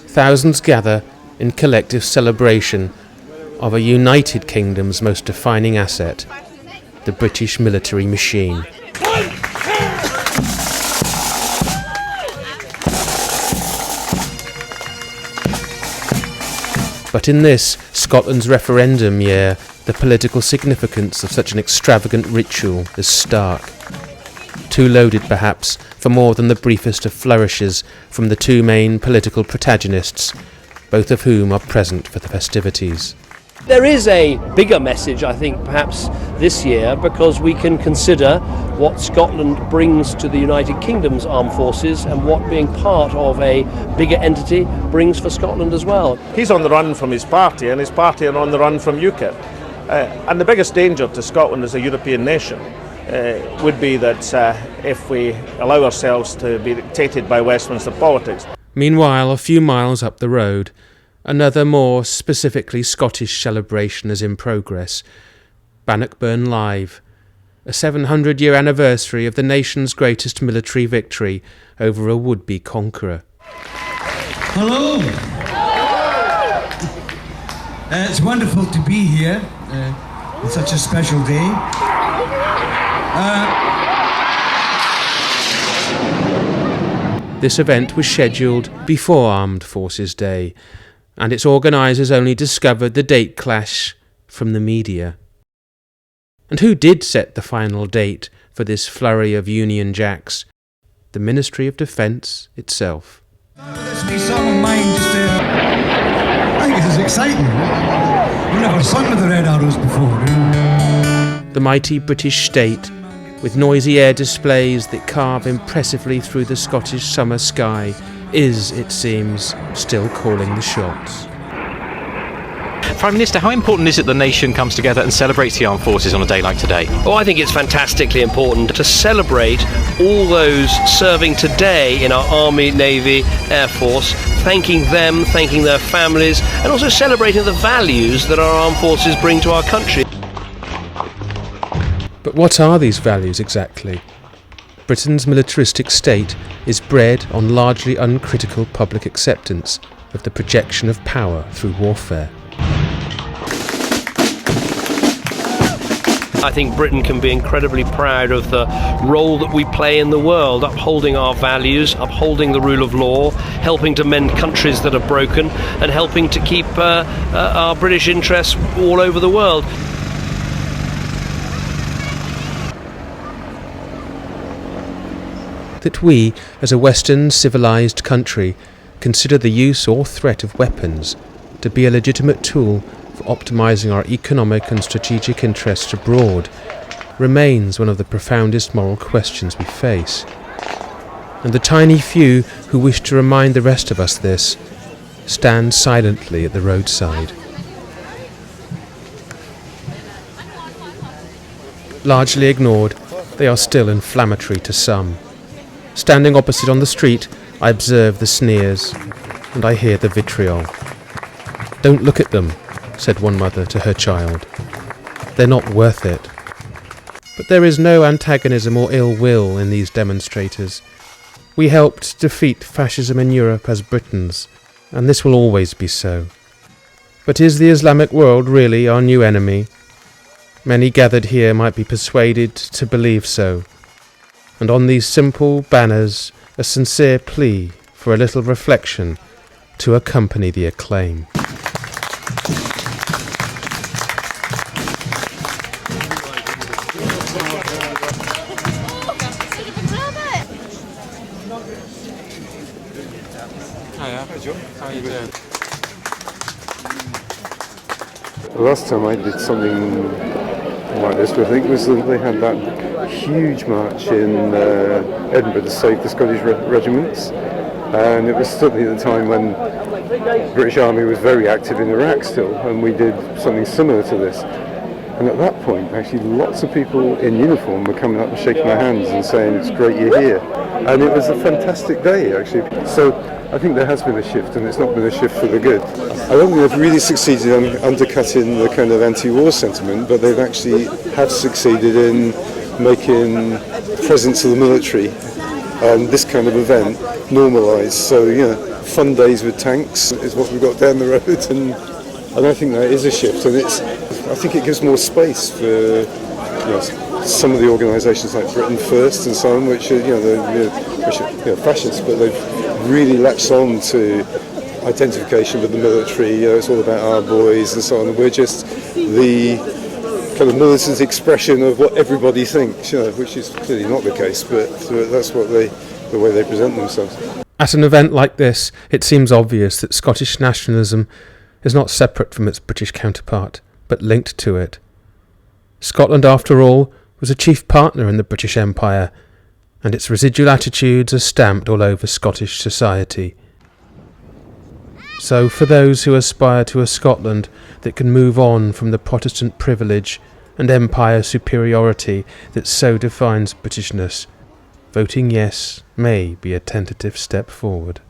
Thousands gather in collective celebration of a United Kingdom's most defining asset, the British military machine. But in this, Scotland's referendum year, the political significance of such an extravagant ritual is stark. Too loaded, perhaps, for more than the briefest of flourishes from the two main political protagonists, both of whom are present for the festivities. There is a bigger message, I think, perhaps this year, because we can consider what Scotland brings to the United Kingdom's armed forces and what being part of a bigger entity brings for Scotland as well. He's on the run from his party, and his party are on the run from UKIP. And the biggest danger to Scotland as a European nation would be that if we allow ourselves to be dictated by Westminster politics. Meanwhile, a few miles up the road, another more specifically Scottish celebration is in progress. Bannockburn Live, a 700-year anniversary of the nation's greatest military victory over a would-be conqueror. Hello! It's wonderful to be here on such a special day. This event was scheduled before Armed Forces Day, and its organisers only discovered the date clash from the media. And who did set the final date for this flurry of Union Jacks? The Ministry of Defence itself. This wee song of mine I think this is exciting. We've never sung with the Red Arrows before. The mighty British state, with noisy air displays that carve impressively through the Scottish summer sky, is, it seems, still calling the shots. Prime Minister, how important is it the nation comes together and celebrates the armed forces on a day like today? Oh, I think it's fantastically important to celebrate all those serving today in our Army, Navy, Air Force, thanking them, thanking their families, and also celebrating the values that our armed forces bring to our country. But what are these values exactly? Britain's militaristic state is bred on largely uncritical public acceptance of the projection of power through warfare. I think Britain can be incredibly proud of the role that we play in the world, upholding our values, upholding the rule of law, helping to mend countries that are broken, and helping to keep our British interests all over the world. That we, as a Western civilised country, consider the use or threat of weapons to be a legitimate tool for optimising our economic and strategic interests abroad remains one of the profoundest moral questions we face. And the tiny few who wish to remind the rest of us this stand silently at the roadside. Largely ignored, they are still inflammatory to some. Standing opposite on the street, I observe the sneers, and I hear the vitriol. "Don't look at them," said one mother to her child. "They're not worth it." But there is no antagonism or ill will in these demonstrators. We helped defeat fascism in Europe as Britons, and this will always be so. But is the Islamic world really our new enemy? Many gathered here might be persuaded to believe so. And on these simple banners, a sincere plea for a little reflection to accompany the acclaim. How are you doing? The last time I did something like this, I think, was that they had that huge march in Edinburgh to save the Scottish regiments, and it was certainly at the time when the British Army was very active in Iraq still, and we did something similar to this. And at that point, actually, lots of people in uniform were coming up and shaking their hands and saying, "It's great you're here." And it was a fantastic day, actually. So I think there has been a shift, and it's not been a shift for the good. I don't think they've really succeeded in undercutting the kind of anti-war sentiment, but they've actually have succeeded in making the presence of the military and this kind of event normalised. So, fun days with tanks is what we've got down the road, and I think that is a shift, and I think it gives more space for some of the organisations like Britain First and so on, which are they're fascists, but they've really latched on to identification with the military. It's all about our boys and so on, and we're just the kind of militant expression of what everybody thinks, which is clearly not the case, but that's what the way they present themselves. At an event like this, it seems obvious that Scottish nationalism is not separate from its British counterpart, but linked to it. Scotland, after all, was a chief partner in the British Empire, and its residual attitudes are stamped all over Scottish society. So for those who aspire to a Scotland that can move on from the Protestant privilege and empire superiority that so defines Britishness, voting yes may be a tentative step forward.